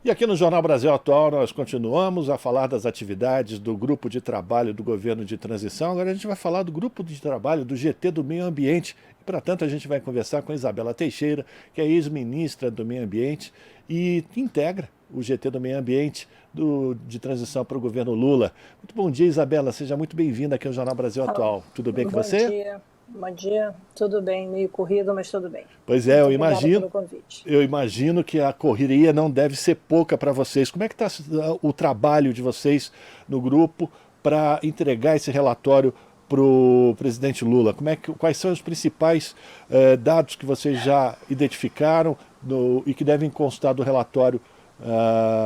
E aqui no Jornal Brasil Atual nós continuamos a falar das atividades do grupo de trabalho do governo de transição. Agora a gente vai falar do grupo de trabalho do GT do Meio Ambiente. E, para tanto, a gente vai conversar com Isabela Teixeira, que é ex-ministra do Meio Ambiente e integra o GT do Meio Ambiente de transição para o governo Lula. Muito bom dia, Isabela. Seja muito bem-vinda aqui ao Jornal Brasil Alô, Atual. Tudo bem com bom você? dia, bom dia, tudo bem, meio corrido, mas tudo bem. Pois é, Muito obrigada pelo convite. eu imagino que a correria não deve ser pouca para vocês. Como é que está o trabalho de vocês no grupo para entregar esse relatório para o presidente Lula? Quais são os principais dados que vocês já identificaram e que devem constar do relatório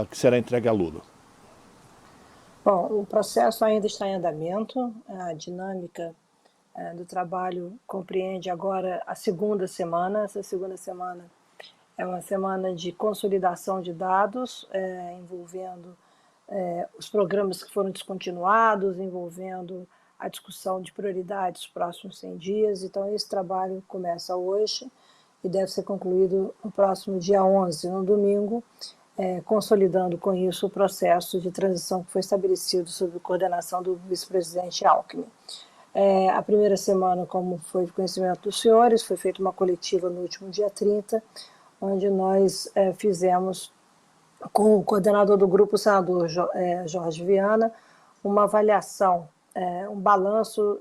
que será entregue a Lula? Bom, o processo ainda está em andamento, a dinâmica do trabalho compreende agora a segunda semana. Essa segunda semana é uma semana de consolidação de dados, envolvendo os programas que foram descontinuados, envolvendo a discussão de prioridades dos próximos 100 dias. Então, esse trabalho começa hoje e deve ser concluído no próximo dia 11, no domingo, consolidando com isso o processo de transição que foi estabelecido sob coordenação do vice-presidente Alckmin. A primeira semana, como foi de conhecimento dos senhores, foi feita uma coletiva no último dia 30, onde nós fizemos, com o coordenador do grupo, o senador Jorge Viana, uma avaliação, um balanço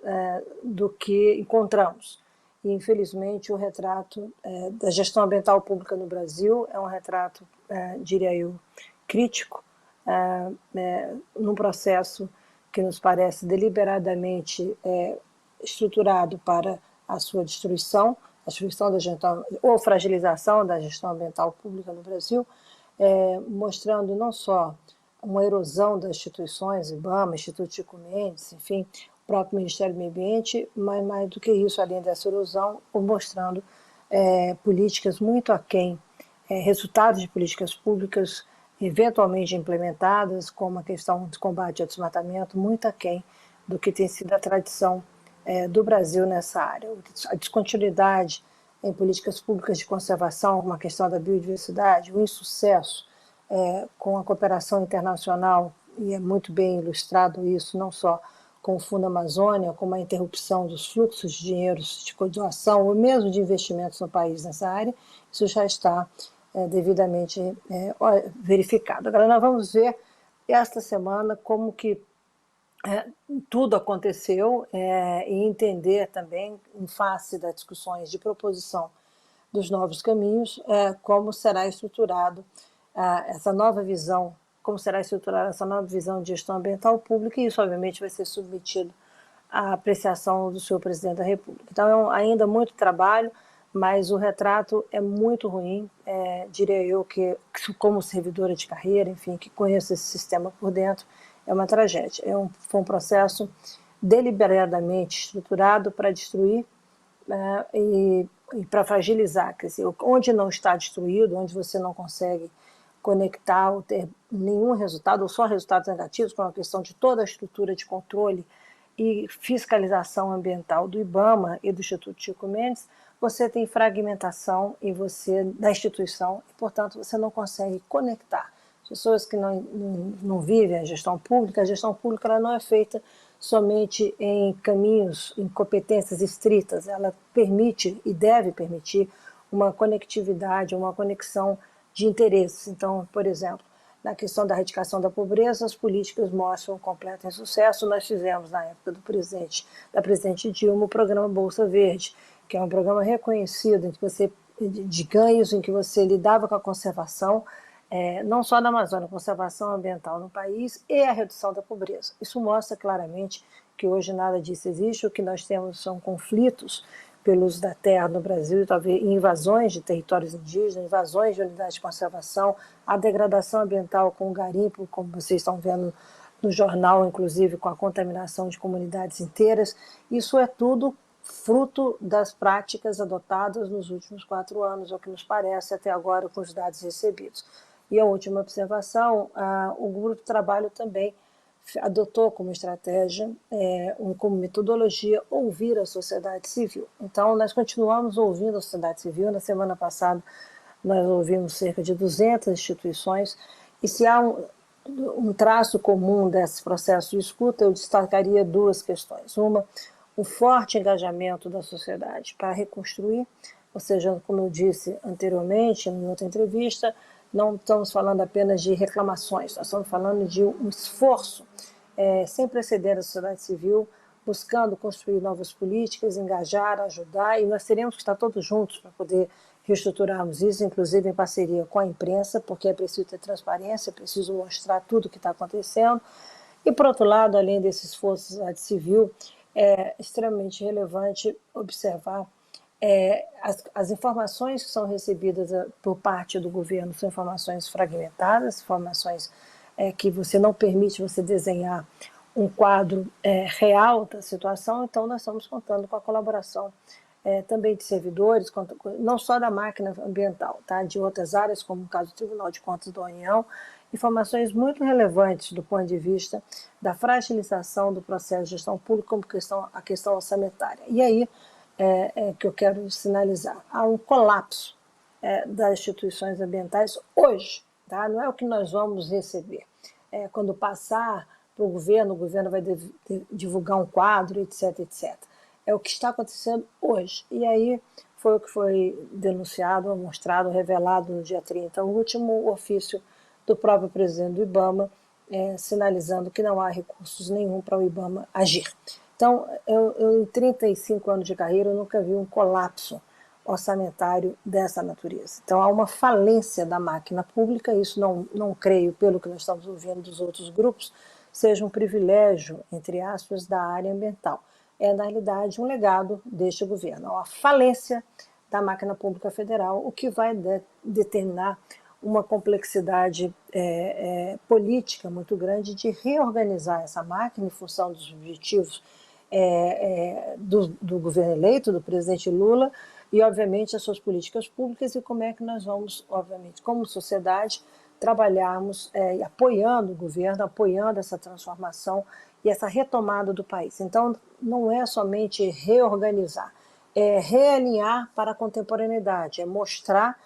do que encontramos. E, infelizmente, o retrato da gestão ambiental pública no Brasil é um retrato, diria eu, crítico, num processo que nos parece deliberadamente estruturado para a sua destruição, a destruição da gestão, ou fragilização da gestão ambiental pública no Brasil, mostrando não só uma erosão das instituições, IBAMA, Instituto Chico Mendes, enfim, o próprio Ministério do Meio Ambiente, mas mais do que isso, além dessa erosão, mostrando políticas muito aquém, resultados de políticas públicas eventualmente implementadas, como a questão de combate ao desmatamento, muito aquém do que tem sido a tradição do Brasil nessa área. A descontinuidade em políticas públicas de conservação, como a questão da biodiversidade, o insucesso com a cooperação internacional, e é muito bem ilustrado isso, não só com o Fundo Amazônia, como a interrupção dos fluxos de dinheiros de doação ou mesmo de investimentos no país nessa área, isso já está devidamente verificado. Agora nós vamos ver esta semana como que tudo aconteceu e entender também, em face das discussões de proposição dos novos caminhos, como será estruturado essa nova visão, como será estruturada essa nova visão de gestão ambiental pública, e isso obviamente vai ser submetido à apreciação do senhor presidente da República. Então ainda muito trabalho, mas o retrato é muito ruim, diria eu que como servidora de carreira, enfim, que conheço esse sistema por dentro, é uma tragédia. Foi um processo deliberadamente estruturado para destruir e para fragilizar. Quer dizer, onde não está destruído, onde você não consegue conectar ou ter nenhum resultado, ou só resultados negativos, com a questão de toda a estrutura de controle e fiscalização ambiental do IBAMA e do Instituto Chico Mendes, você tem fragmentação da instituição e, portanto, você não consegue conectar. Pessoas que não vivem a gestão pública ela não é feita somente em caminhos, em competências estritas, ela permite e deve permitir uma conectividade, uma conexão de interesses. Então, por exemplo, na questão da erradicação da pobreza, as políticas mostram um completo insucesso. Nós fizemos, na época da presidente Dilma, o programa Bolsa Verde, que é um programa reconhecido de ganhos, em que você lidava com a conservação, não só da Amazônia, conservação ambiental no país e a redução da pobreza. Isso mostra claramente que hoje nada disso existe. O que nós temos são conflitos pelo uso da terra no Brasil, talvez invasões de territórios indígenas, invasões de unidades de conservação, a degradação ambiental com o garimpo, como vocês estão vendo no jornal, inclusive com a contaminação de comunidades inteiras. Isso é tudo fruto das práticas adotadas nos últimos 4 anos, ao que nos parece até agora com os dados recebidos. E a última observação, o grupo de trabalho também adotou como estratégia, como metodologia, ouvir a sociedade civil. Então, nós continuamos ouvindo a sociedade civil. Na semana passada, nós ouvimos cerca de 200 instituições E se há um traço comum desse processo de escuta, eu destacaria duas questões. Uma, o forte engajamento da sociedade para reconstruir, ou seja, como eu disse anteriormente, em outra entrevista, não estamos falando apenas de reclamações, nós estamos falando de um esforço sem precedentes da sociedade civil, buscando construir novas políticas, engajar, ajudar, e nós teremos que estar todos juntos para poder reestruturarmos isso, inclusive em parceria com a imprensa, porque é preciso ter transparência, é preciso mostrar tudo o que está acontecendo. E, por outro lado, além desse esforço da sociedade civil, é extremamente relevante observar as informações que são recebidas por parte do governo são informações fragmentadas, informações que você não permite você desenhar um quadro real da situação, então nós estamos contando com a colaboração também de servidores, não só da máquina ambiental, tá? De outras áreas, como o caso do Tribunal de Contas da União, informações muito relevantes do ponto de vista da fragilização do processo de gestão pública, como a questão orçamentária. E aí que eu quero sinalizar, há um colapso das instituições ambientais hoje, tá? Não é o que nós vamos receber. Quando passar para o governo vai divulgar um quadro, etc, etc. É o que está acontecendo hoje. E aí foi o que foi denunciado, mostrado, revelado no dia 30, o último ofício do próprio presidente do IBAMA, sinalizando que não há recursos nenhum para o IBAMA agir. Então, eu em 35 anos de carreira, eu nunca vi um colapso orçamentário dessa natureza. Então, há uma falência da máquina pública, isso não creio, pelo que nós estamos ouvindo dos outros grupos, seja um privilégio, entre aspas, da área ambiental. É, na realidade, um legado deste governo. A falência da máquina pública federal, o que vai determinar uma complexidade política muito grande de reorganizar essa máquina em função dos objetivos do governo eleito, do presidente Lula, e, obviamente, as suas políticas públicas e como é que nós vamos, obviamente, como sociedade, trabalharmos apoiando o governo, apoiando essa transformação e essa retomada do país. Então, não é somente reorganizar, é realinhar para a contemporaneidade, é mostrar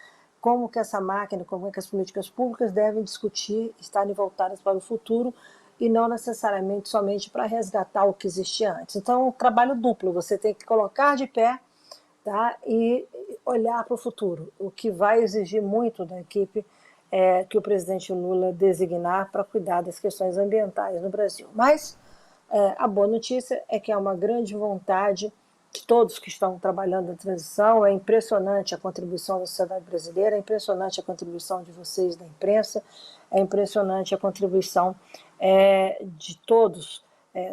como que essa máquina, como é que as políticas públicas devem discutir, estarem voltadas para o futuro e não necessariamente somente para resgatar o que existia antes. Então, é um trabalho duplo, você tem que colocar de pé, tá, e olhar para o futuro, o que vai exigir muito da equipe que o presidente Lula designar para cuidar das questões ambientais no Brasil. Mas a boa notícia é que há uma grande vontade de todos que estão trabalhando na transição. É impressionante a contribuição da sociedade brasileira, é impressionante a contribuição de vocês da imprensa, é impressionante a contribuição de todos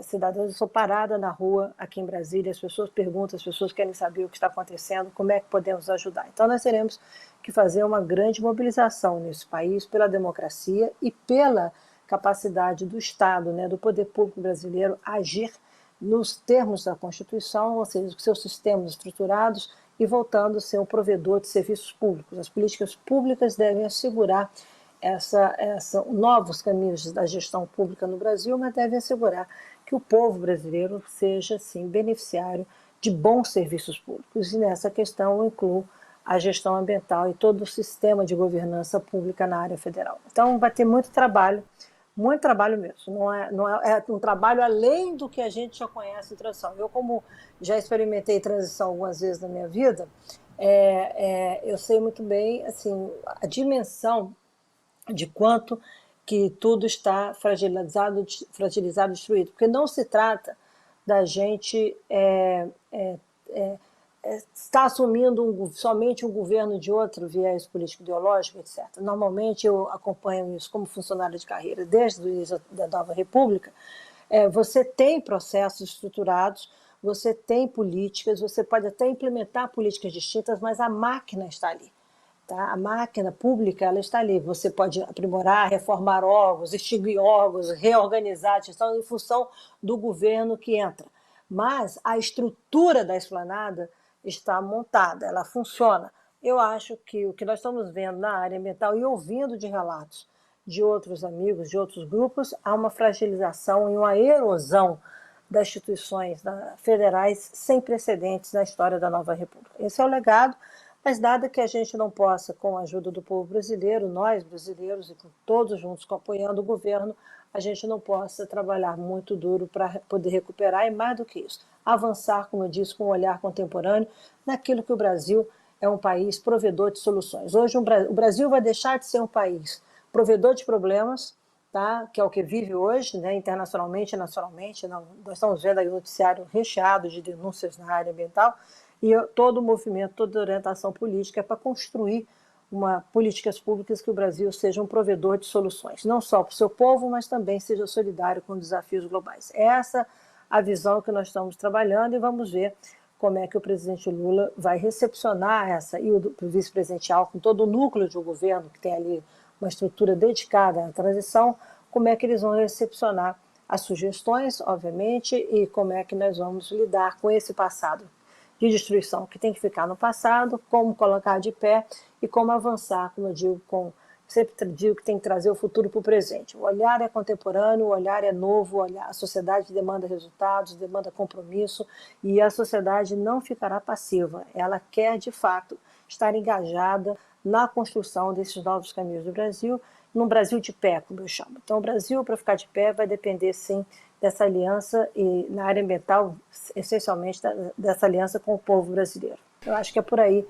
cidadãos. Eu sou parada na rua aqui em Brasília, as pessoas perguntam, as pessoas querem saber o que está acontecendo, como é que podemos ajudar. Então nós teremos que fazer uma grande mobilização nesse país pela democracia e pela capacidade do Estado, do poder público brasileiro agir nos termos da Constituição, ou seja, com seus sistemas estruturados e voltando a ser um provedor de serviços públicos. As políticas públicas devem assegurar novos caminhos da gestão pública no Brasil, mas devem assegurar que o povo brasileiro seja, sim, beneficiário de bons serviços públicos. E nessa questão eu incluo a gestão ambiental e todo o sistema de governança pública na área federal. Então vai ter muito trabalho mesmo. É um trabalho além do que a gente já conhece em transição. Eu, como já experimentei transição algumas vezes na minha vida, eu sei muito bem assim, a dimensão de quanto que tudo está fragilizado, destruído. Porque não se trata da gente está assumindo somente um governo de outro viés político-ideológico, etc. Normalmente eu acompanho isso como funcionário de carreira desde o início da Nova República. Você tem processos estruturados, você tem políticas, você pode até implementar políticas distintas, mas a máquina está ali. Tá? A máquina pública ela está ali. Você pode aprimorar, reformar órgãos, extinguir órgãos, reorganizar a gestão em função do governo que entra. Mas a estrutura da esplanada está montada, ela funciona. Eu acho que o que nós estamos vendo na área ambiental e ouvindo de relatos de outros amigos, de outros grupos, há uma fragilização e uma erosão das instituições federais sem precedentes na história da Nova República. Esse é o legado, Mas nada que a gente não possa, com a ajuda do povo brasileiro, nós brasileiros, e com todos juntos apoiando o governo, a gente não possa trabalhar muito duro para poder recuperar e, mais do que isso, avançar, como eu disse, com um olhar contemporâneo naquilo que o Brasil é um país provedor de soluções. Hoje o Brasil vai deixar de ser um país provedor de problemas, tá? Que é o que vive hoje, né? Internacionalmente e nacionalmente. Nós estamos vendo aí o noticiário recheado de denúncias na área ambiental, e todo o movimento, toda a orientação política é para construir políticas públicas que o Brasil seja um provedor de soluções, não só para o seu povo, mas também seja solidário com desafios globais. Essa é a visão que nós estamos trabalhando, e vamos ver como é que o presidente Lula vai recepcionar essa, e o vice-presidente Alckmin, todo o núcleo de um governo que tem ali uma estrutura dedicada à transição, como é que eles vão recepcionar as sugestões, obviamente, e como é que nós vamos lidar com esse passado de destruição que tem que ficar no passado, como colocar de pé e como avançar, como eu digo, sempre digo que tem que trazer o futuro para o presente. O olhar é contemporâneo, o olhar é novo, a sociedade demanda resultados, demanda compromisso, e a sociedade não ficará passiva. Ela quer, de fato, estar engajada na construção desses novos caminhos do Brasil, num Brasil de pé, como eu chamo. Então, o Brasil, para ficar de pé, vai depender, sim, dessa aliança, e na área ambiental, essencialmente, dessa aliança com o povo brasileiro. Eu acho que é por aí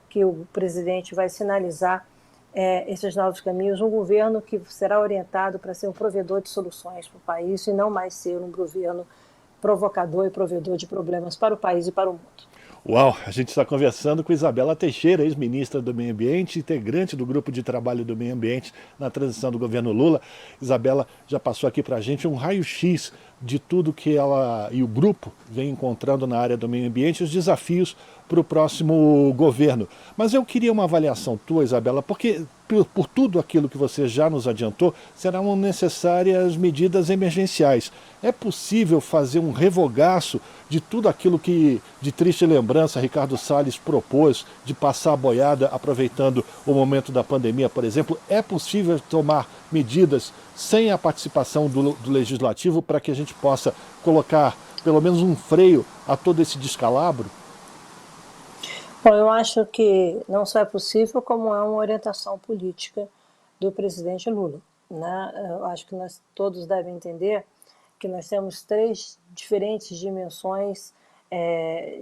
que o presidente vai sinalizar esses novos caminhos, um governo que será orientado para ser um provedor de soluções para o país e não mais ser um governo provocador e provedor de problemas para o país e para o mundo. Uau, a gente está conversando com Isabela Teixeira, ex-ministra do Meio Ambiente, integrante do Grupo de Trabalho do Meio Ambiente na transição do governo Lula. Isabela já passou aqui para a gente um raio-x de tudo que ela e o grupo vem encontrando na área do meio ambiente, os desafios para o próximo governo. Mas eu queria uma avaliação tua, Isabela, porque por tudo aquilo que você já nos adiantou, serão necessárias medidas emergenciais. É possível fazer um revogaço de tudo aquilo que, de triste lembrança, Ricardo Salles propôs, de passar a boiada aproveitando o momento da pandemia, por exemplo? É possível tomar medidas sem a participação do Legislativo para que a gente possa colocar pelo menos um freio a todo esse descalabro? Bom, eu acho que não só é possível, como é uma orientação política do presidente Lula, né? Eu acho que nós todos devem entender que nós temos três diferentes dimensões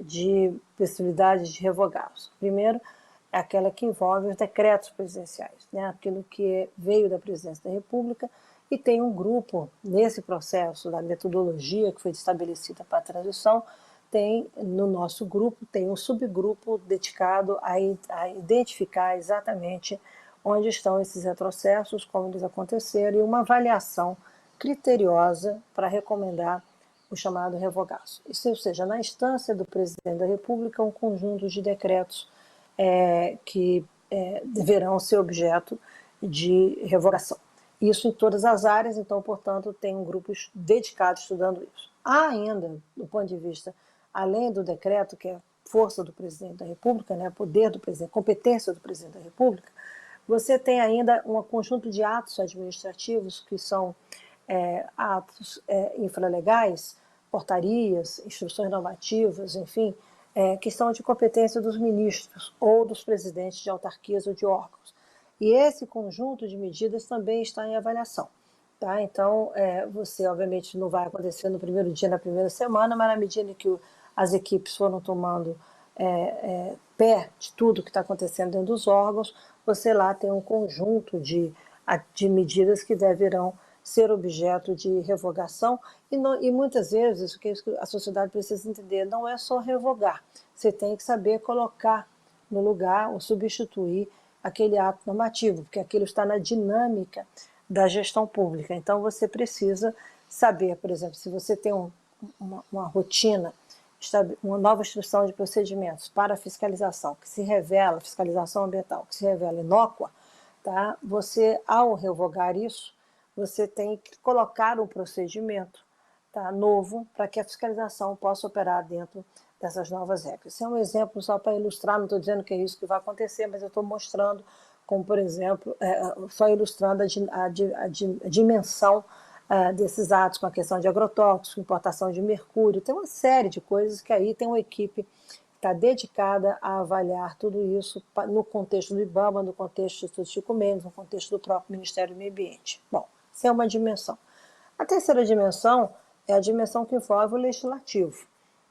de possibilidades de revogados. Primeiro, é aquela que envolve os decretos presidenciais, né? Aquilo que veio da presidência da República, e tem um grupo nesse processo da metodologia que foi estabelecida para a transição. No nosso grupo, tem um subgrupo dedicado a identificar exatamente onde estão esses retrocessos, como eles aconteceram, e uma avaliação criteriosa para recomendar o chamado revogaço. Isso, ou seja, na instância do presidente da República, um conjunto de decretos que deverão ser objeto de revogação. Isso em todas as áreas, então, portanto, tem um grupo dedicado estudando isso. Há ainda, do ponto de vista, além do decreto, que é força do presidente da República, né, poder do presidente, competência do presidente da República, você tem ainda um conjunto de atos administrativos que são atos infralegais, portarias, instruções normativas, enfim, que são de competência dos ministros ou dos presidentes de autarquias ou de órgãos. E esse conjunto de medidas também está em avaliação. Tá? Então, você, obviamente, não vai acontecer no primeiro dia, na primeira semana, mas na medida que as equipes foram tomando pé de tudo que está acontecendo dentro dos órgãos, você lá tem um conjunto de medidas que deverão ser objeto de revogação, e muitas vezes o que a sociedade precisa entender não é só revogar, você tem que saber colocar no lugar ou substituir aquele ato normativo, porque aquilo está na dinâmica da gestão pública. Então você precisa saber, por exemplo, se você tem uma rotina, uma nova instrução de procedimentos para fiscalização que se revela, fiscalização ambiental, que se revela inócua, tá? Você, ao revogar isso, você tem que colocar um procedimento, tá, novo, para que a fiscalização possa operar dentro dessas novas regras. Esse é um exemplo só para ilustrar, não estou dizendo que é isso que vai acontecer, mas eu estou mostrando como, por exemplo, só ilustrando a dimensão desses atos, com a questão de agrotóxicos, importação de mercúrio, tem uma série de coisas que aí tem uma equipe que está dedicada a avaliar tudo isso no contexto do IBAMA, no contexto do Instituto Chico Mendes, no contexto do próprio Ministério do Meio Ambiente. Bom, essa é uma dimensão. A terceira dimensão é a dimensão que envolve o legislativo.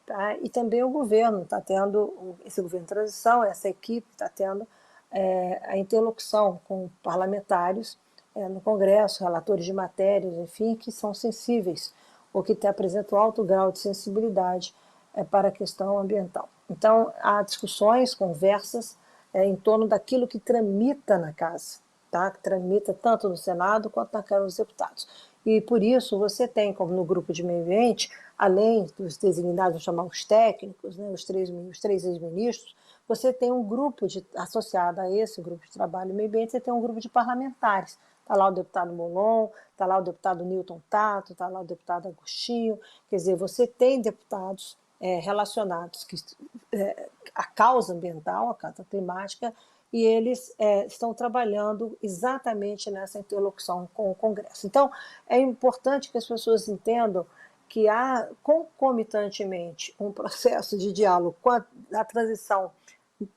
Tá? E também o governo está tendo, esse governo de transição, essa equipe está tendo a interlocução com parlamentares no Congresso, relatores de matérias, enfim, que são sensíveis ou que apresentam alto grau de sensibilidade para a questão ambiental. Então, há discussões, conversas em torno daquilo que tramita na casa, tá? Que tramita tanto no Senado quanto na Câmara dos Deputados. E por isso você tem, como no grupo de meio ambiente, além dos designados, vamos chamar os técnicos, né, os três ex-ministros, você tem um grupo associado a esse grupo de trabalho e meio ambiente, você tem um grupo de parlamentares. Está lá o deputado Molon, está lá o deputado Newton Tato, está lá o deputado Agostinho. Quer dizer, você tem deputados relacionados à causa ambiental, à causa climática, e eles estão trabalhando exatamente nessa interlocução com o Congresso. Então, é importante que as pessoas entendam que há, concomitantemente, um processo de diálogo com a transição,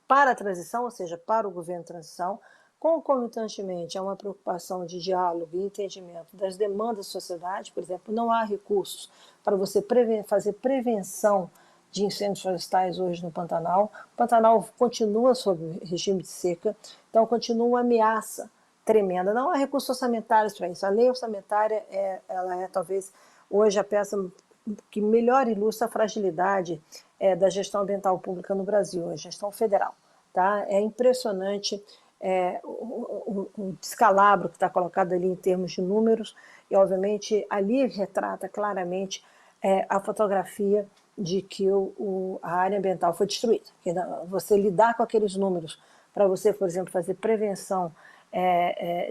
para a transição, ou seja, para o governo de transição, concomitantemente há uma preocupação de diálogo e entendimento das demandas da sociedade. Por exemplo, não há recursos para você fazer prevenção de incêndios florestais hoje no Pantanal. O Pantanal continua sob regime de seca, então continua uma ameaça tremenda. Não há recursos orçamentários para isso. A lei orçamentária ela é talvez hoje a peça que melhor ilustra a fragilidade da gestão ambiental pública no Brasil, a gestão federal. Tá? É impressionante o descalabro que está colocado ali em termos de números, e obviamente ali retrata claramente a fotografia de que a área ambiental foi destruída. Você lidar com aqueles números para você, por exemplo, fazer prevenção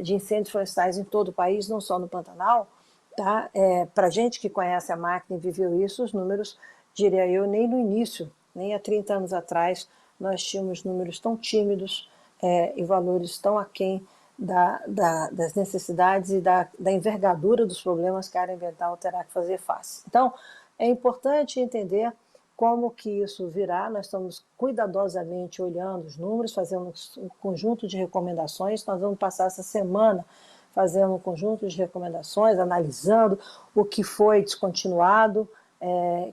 de incêndios florestais em todo o país, não só no Pantanal, tá? Para gente que conhece a máquina e viveu isso, os números, diria eu, nem no início, nem há 30 anos atrás, nós tínhamos números tão tímidos e valores tão aquém das necessidades e da envergadura dos problemas que a área ambiental terá que fazer face. Então, é importante entender como que isso virá. Nós estamos cuidadosamente olhando os números, fazendo um conjunto de recomendações. Nós vamos passar essa semana fazendo um conjunto de recomendações, analisando o que foi descontinuado,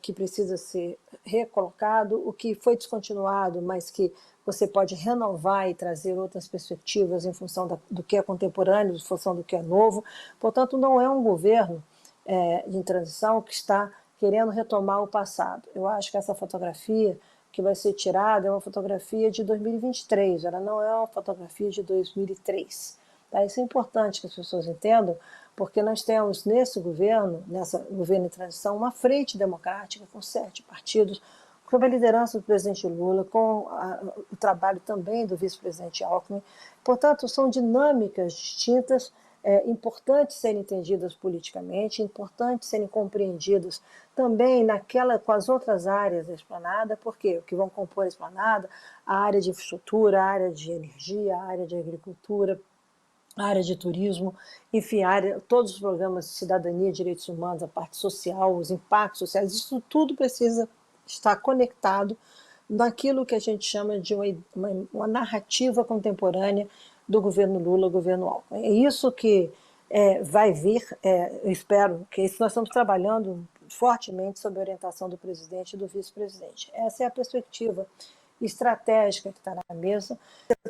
que precisa ser recolocado, o que foi descontinuado, mas que você pode renovar e trazer outras perspectivas em função do que é contemporâneo, em função do que é novo. Portanto, não é um governo de transição que está querendo retomar o passado. Eu acho que essa fotografia que vai ser tirada é uma fotografia de 2023, ela não é uma fotografia de 2003. Tá? Isso é importante que as pessoas entendam, porque nós temos nesse governo de transição, uma frente democrática com 7 partidos, sob a liderança do presidente Lula, com o trabalho também do vice-presidente Alckmin. Portanto, são dinâmicas distintas, importantes serem entendidas politicamente, importantes serem compreendidas também com as outras áreas da esplanada, porque o que vão compor a esplanada, a área de infraestrutura, a área de energia, a área de agricultura, a área de turismo, enfim, todos os programas de cidadania, direitos humanos, a parte social, os impactos sociais, isso tudo precisa estar conectado naquilo que a gente chama de uma narrativa contemporânea do governo Lula, governo Alckmin. É isso que vai vir, eu espero que isso nós estamos trabalhando fortemente sob a orientação do presidente e do vice-presidente. Essa é a perspectiva estratégica que está na mesa,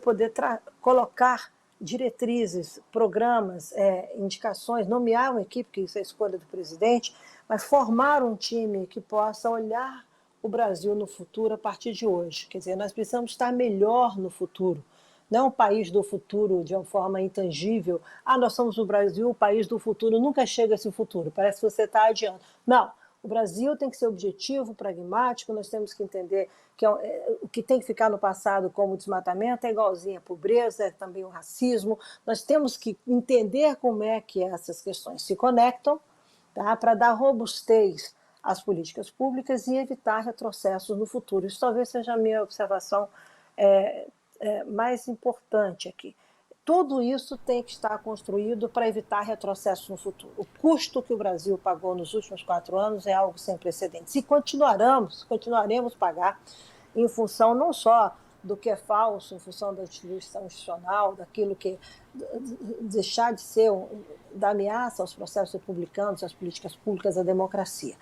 poder colocar diretrizes, programas, indicações, nomear uma equipe, que isso é a escolha do presidente, mas formar um time que possa olhar o Brasil no futuro a partir de hoje. Quer dizer, nós precisamos estar melhor no futuro. Não é um país do futuro de uma forma intangível. Nós somos o Brasil, o país do futuro. Nunca chega esse futuro, parece que você está adiando. Não, o Brasil tem que ser objetivo, pragmático, nós temos que entender que o que tem que ficar no passado como desmatamento é igualzinho à pobreza, é também o racismo. Nós temos que entender como é que essas questões se conectam, tá, para dar robustez às políticas públicas e evitar retrocessos no futuro. Isso talvez seja a minha observação mais importante aqui. Tudo isso tem que estar construído para evitar retrocessos no futuro. O custo que o Brasil pagou nos últimos 4 anos é algo sem precedentes. E continuaremos a pagar. em função não só do que é falso, em função da distribuição institucional, daquilo que deixar de ser da ameaça aos processos republicanos, às políticas públicas, à democracia.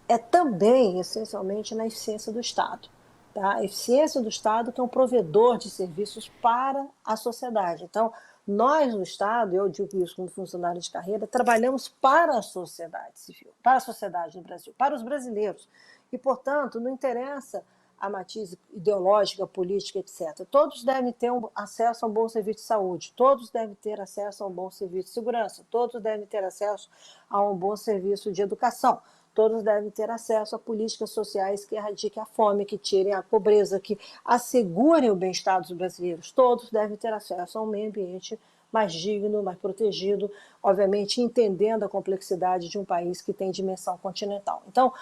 É também, essencialmente, na eficiência do Estado. Tá? A eficiência do Estado, que é um provedor de serviços para a sociedade. Então, nós no Estado, eu digo isso como funcionário de carreira, trabalhamos para a sociedade civil, para a sociedade no Brasil, para os brasileiros. E, portanto, não interessa a matiz ideológica, política, etc. Todos devem ter acesso a um bom serviço de saúde, todos devem ter acesso a um bom serviço de segurança, todos devem ter acesso a um bom serviço de educação, todos devem ter acesso a políticas sociais que erradiquem a fome, que tirem a pobreza, que assegurem o bem-estar dos brasileiros. Todos devem ter acesso a um meio ambiente mais digno, mais protegido, obviamente entendendo a complexidade de um país que tem dimensão continental. Então,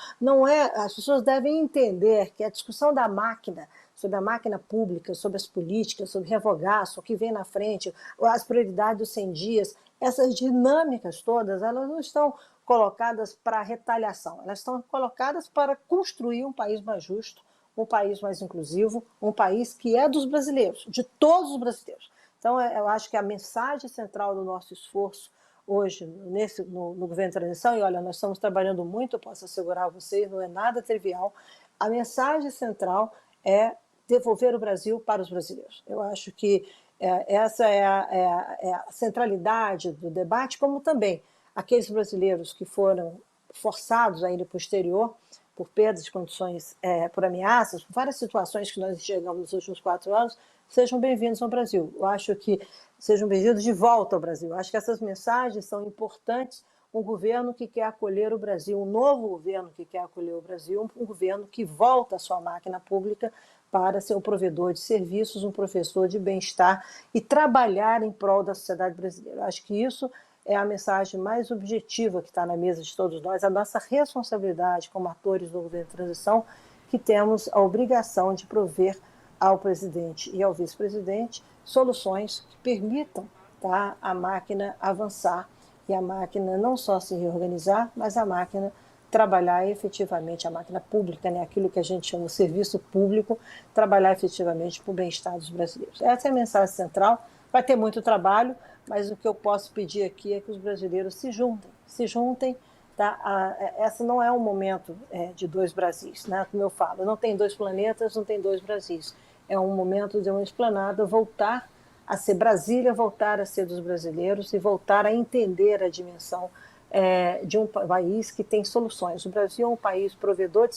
as pessoas devem entender que a discussão da máquina, sobre a máquina pública, sobre as políticas, sobre revogaço, o que vem na frente, as prioridades dos 100 dias, essas dinâmicas todas, elas não estão colocadas para retaliação, elas estão colocadas para construir um país mais justo, um país mais inclusivo, um país que é dos brasileiros, de todos os brasileiros. Então, eu acho que a mensagem central do nosso esforço hoje no governo de transição, e olha, nós estamos trabalhando muito, eu posso assegurar a vocês, não é nada trivial, a mensagem central é devolver o Brasil para os brasileiros. Eu acho que essa é a centralidade do debate, como também aqueles brasileiros que foram forçados a ir para o exterior, por perda de condições, por ameaças, por várias situações que nós enxergamos nos últimos 4 anos, sejam bem-vindos ao Brasil. Eu acho que sejam bem-vindos de volta ao Brasil. Eu acho que essas mensagens são importantes. Um governo que quer acolher o Brasil, um novo governo que quer acolher o Brasil, um governo que volta a sua máquina pública para ser um provedor de serviços, um professor de bem-estar e trabalhar em prol da sociedade brasileira. Eu acho que isso é a mensagem mais objetiva que está na mesa de todos nós, a nossa responsabilidade como atores do governo de transição, que temos a obrigação de prover ao presidente e ao vice-presidente soluções que permitam, tá, a máquina avançar e a máquina não só se reorganizar, mas a máquina trabalhar efetivamente, a máquina pública, né, aquilo que a gente chama de serviço público, trabalhar efetivamente para o bem-estar dos brasileiros. Essa é a mensagem central. Vai ter muito trabalho, mas o que eu posso pedir aqui é que os brasileiros se juntem. Tá? Essa não é um momento de dois Brasis, né? Como eu falo, não tem 2 planetas, não tem 2 Brasis. É um momento de uma esplanada voltar a ser Brasília, voltar a ser dos brasileiros e voltar a entender a dimensão de um país que tem soluções. O Brasil é um país provedor de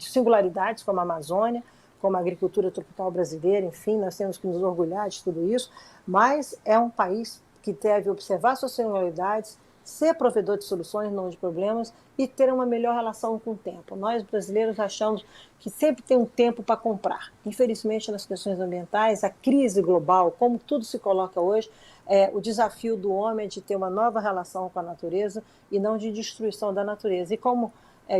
singularidades, como a Amazônia, como a agricultura tropical brasileira, enfim, nós temos que nos orgulhar de tudo isso, mas é um país que deve observar suas singularidades, ser provedor de soluções, não de problemas, e ter uma melhor relação com o tempo. Nós, brasileiros, achamos que sempre tem um tempo para comprar. Infelizmente, nas questões ambientais, a crise global, como tudo se coloca hoje, o desafio do homem é de ter uma nova relação com a natureza e não de destruição da natureza. E como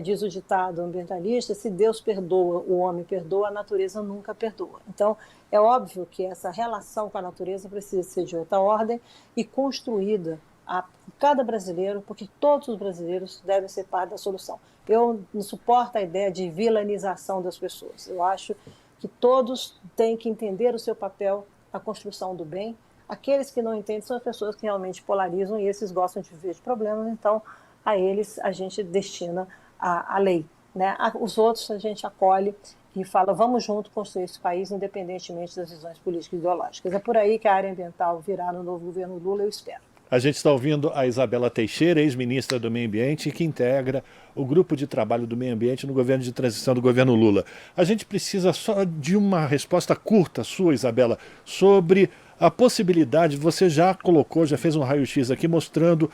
diz o ditado ambientalista, se Deus perdoa, o homem perdoa, a natureza nunca perdoa. Então, é óbvio que essa relação com a natureza precisa ser de outra ordem e construída a cada brasileiro, porque todos os brasileiros devem ser parte da solução. Eu não suporto a ideia de vilanização das pessoas. Eu acho que todos têm que entender o seu papel na construção do bem. Aqueles que não entendem são as pessoas que realmente polarizam e esses gostam de viver de problemas, então a eles a gente destina a lei, né? Os outros a gente acolhe e fala, vamos junto construir esse país, independentemente das visões políticas e ideológicas. É por aí que a área ambiental virá no novo governo Lula, eu espero. A gente está ouvindo a Isabela Teixeira, ex-ministra do Meio Ambiente, que integra o grupo de trabalho do meio ambiente no governo de transição do governo Lula. A gente precisa só de uma resposta curta sua, Isabela, sobre a possibilidade, você já colocou, já fez um raio-x aqui mostrando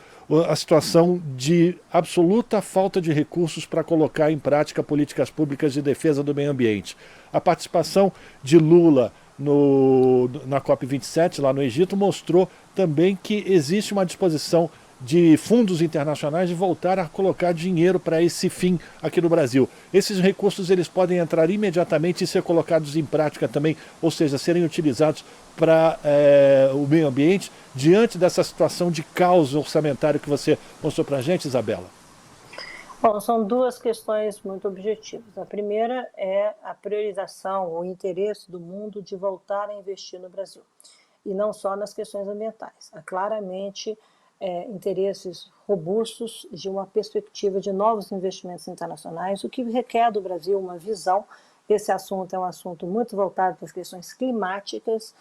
a situação de absoluta falta de recursos para colocar em prática políticas públicas de defesa do meio ambiente. A participação de Lula na COP27, lá no Egito, mostrou também que existe uma disposição de fundos internacionais de voltar a colocar dinheiro para esse fim aqui no Brasil. Esses recursos eles podem entrar imediatamente e ser colocados em prática também, ou seja, serem utilizados para o meio ambiente, diante dessa situação de caos orçamentário que você mostrou para a gente, Isabela? Bom, são duas questões muito objetivas. A primeira é a priorização, o interesse do mundo de voltar a investir no Brasil, e não só nas questões ambientais. Há claramente interesses robustos de uma perspectiva de novos investimentos internacionais, o que requer do Brasil uma visão. Esse assunto é um assunto muito voltado para as questões climáticas.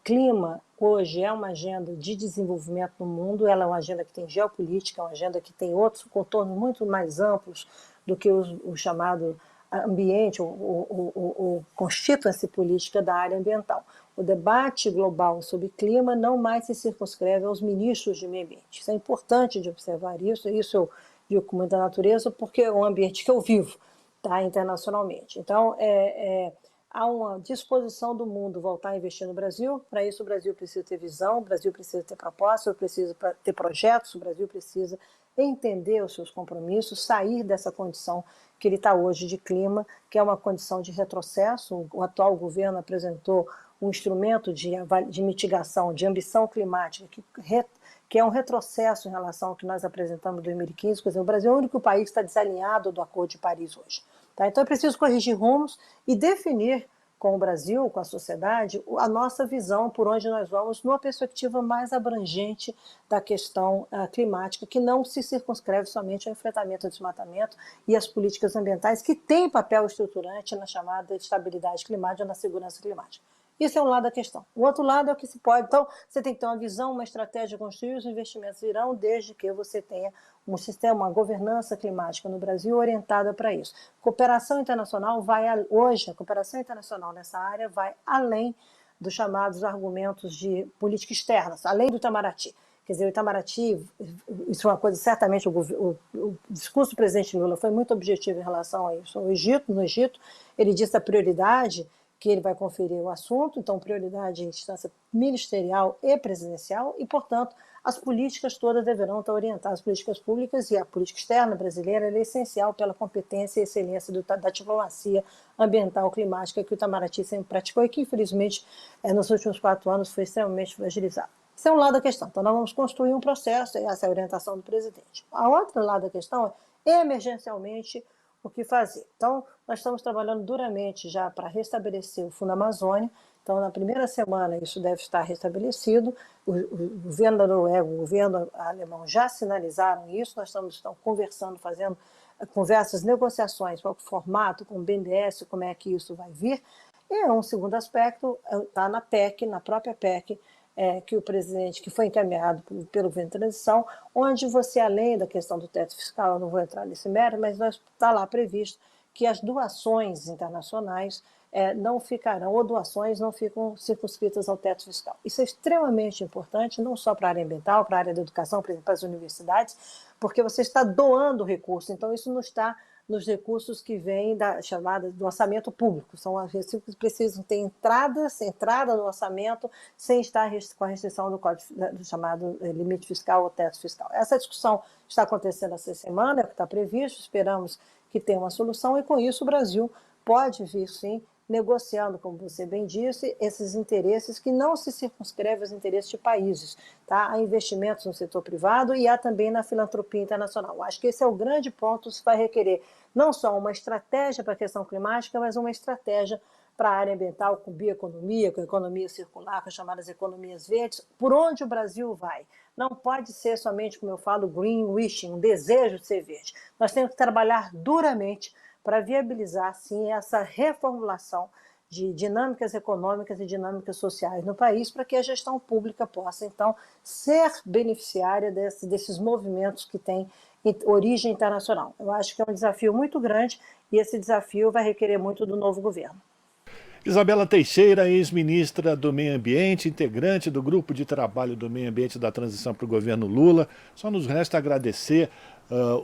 Clima, hoje, é uma agenda de desenvolvimento no mundo, ela é uma agenda que tem geopolítica, é uma agenda que tem outros contornos muito mais amplos do que o chamado ambiente, ou constituição política da área ambiental. O debate global sobre clima não mais se circunscreve aos ministros de meio ambiente. Isso é importante de observar isso eu digo com muita natureza, porque é um ambiente que eu vivo, tá, internacionalmente. Então, há uma disposição do mundo voltar a investir no Brasil. Para isso, o Brasil precisa ter visão, o Brasil precisa ter proposta, o Brasil precisa ter projetos, o Brasil precisa entender os seus compromissos, sair dessa condição que ele está hoje de clima, que é uma condição de retrocesso. O atual governo apresentou um instrumento de mitigação, de ambição climática, que é um retrocesso em relação ao que nós apresentamos em 2015. Quer dizer, o Brasil é o único país que está desalinhado do Acordo de Paris hoje. Tá? Então é preciso corrigir rumos e definir com o Brasil, com a sociedade, a nossa visão por onde nós vamos, numa perspectiva mais abrangente da questão climática, que não se circunscreve somente ao enfrentamento ao desmatamento e às políticas ambientais, que têm papel estruturante na chamada estabilidade climática, na segurança climática. Isso é um lado da questão. O outro lado é o que se pode. Então, você tem que ter uma visão, uma estratégia construir, os investimentos virão desde que você tenha um sistema, uma governança climática no Brasil orientada para isso. Cooperação internacional hoje, a cooperação internacional nessa área vai além dos chamados argumentos de política externa, além do Itamaraty. Quer dizer, o Itamaraty, isso é uma coisa, certamente o discurso do presidente Lula foi muito objetivo em relação a isso. No Egito, ele disse a prioridade que ele vai conferir o assunto, então prioridade em instância ministerial e presidencial, e, portanto, as políticas todas deverão estar orientadas, as políticas públicas, e a política externa brasileira é essencial pela competência e excelência da diplomacia ambiental climática que o Itamaraty sempre praticou e que, infelizmente, nos últimos 4 anos foi extremamente fragilizado. Esse é um lado da questão. Então, nós vamos construir um processo, e essa é a orientação do presidente. A outra lado da questão é, emergencialmente, o que fazer. Então, nós estamos trabalhando duramente já para restabelecer o Fundo Amazônia. Então, na primeira semana, isso deve estar restabelecido. O governo da Noruega, o governo alemão já sinalizaram isso. Nós estamos conversando, fazendo conversas, negociações para o formato, com o BNDES, como é que isso vai vir. E um segundo aspecto está na PEC, na própria PEC, que o presidente, que foi encaminhado pelo governo de transição, onde você, além da questão do teto fiscal, eu não vou entrar nesse mérito, mas está lá previsto que as doações internacionais não ficarão, ou doações não ficam circunscritas ao teto fiscal. Isso é extremamente importante, não só para a área ambiental, para a área da educação, por exemplo, para as universidades, porque você está doando recursos, então isso não está nos recursos que vêm da chamada do orçamento público. São as recursos que precisam ter entrada no orçamento sem estar com a restrição do chamado limite fiscal ou teto fiscal. Essa discussão está acontecendo essa semana, é o que está previsto, esperamos que tenha uma solução, e com isso o Brasil pode vir, sim, negociando, como você bem disse, esses interesses que não se circunscrevem aos interesses de países. Tá? Há investimentos no setor privado e há também na filantropia internacional. Acho que esse é o grande ponto, que vai requerer não só uma estratégia para a questão climática, mas uma estratégia para a área ambiental, com bioeconomia, com economia circular, com as chamadas economias verdes. Por onde o Brasil vai? Não pode ser somente, como eu falo, greenwashing, um desejo de ser verde. Nós temos que trabalhar duramente para viabilizar, sim, essa reformulação de dinâmicas econômicas e dinâmicas sociais no país, para que a gestão pública possa, então, ser beneficiária desses movimentos que têm origem internacional. Eu acho que é um desafio muito grande e esse desafio vai requerer muito do novo governo. Isabela Teixeira, ex-ministra do Meio Ambiente, integrante do Grupo de Trabalho do Meio Ambiente da Transição para o governo Lula. Só nos resta agradecer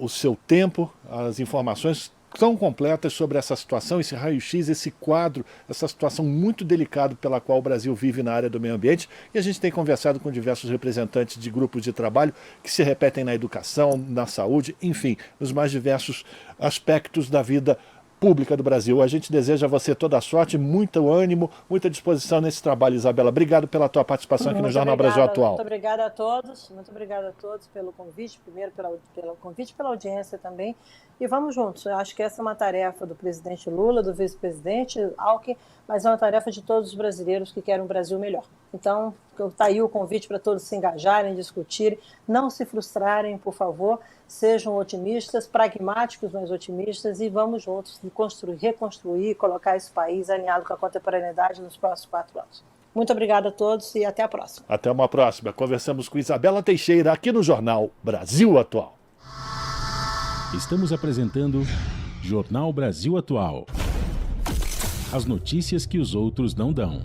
o seu tempo, as informações tão completas sobre essa situação, esse raio-x, esse quadro, essa situação muito delicada pela qual o Brasil vive na área do meio ambiente. E a gente tem conversado com diversos representantes de grupos de trabalho que se repetem na educação, na saúde, enfim, nos mais diversos aspectos da vida pública do Brasil. A gente deseja a você toda a sorte, muito ânimo, muita disposição nesse trabalho, Isabela. Obrigado pela tua participação aqui no Jornal Brasil Atual. Muito obrigada a todos pelo convite, primeiro pelo convite, pela audiência também. E vamos juntos. Eu acho que essa é uma tarefa do presidente Lula, do vice-presidente Alckmin, mas é uma tarefa de todos os brasileiros que querem um Brasil melhor. Então, está aí o convite para todos se engajarem, discutirem, não se frustrarem, por favor, sejam otimistas, pragmáticos, mas otimistas, e vamos juntos reconstruir, colocar esse país alinhado com a contemporaneidade nos próximos 4 anos. Muito obrigada a todos e até a próxima. Até uma próxima. Conversamos com Isabela Teixeira aqui no Jornal Brasil Atual. Estamos apresentando Jornal Brasil Atual. As notícias que os outros não dão.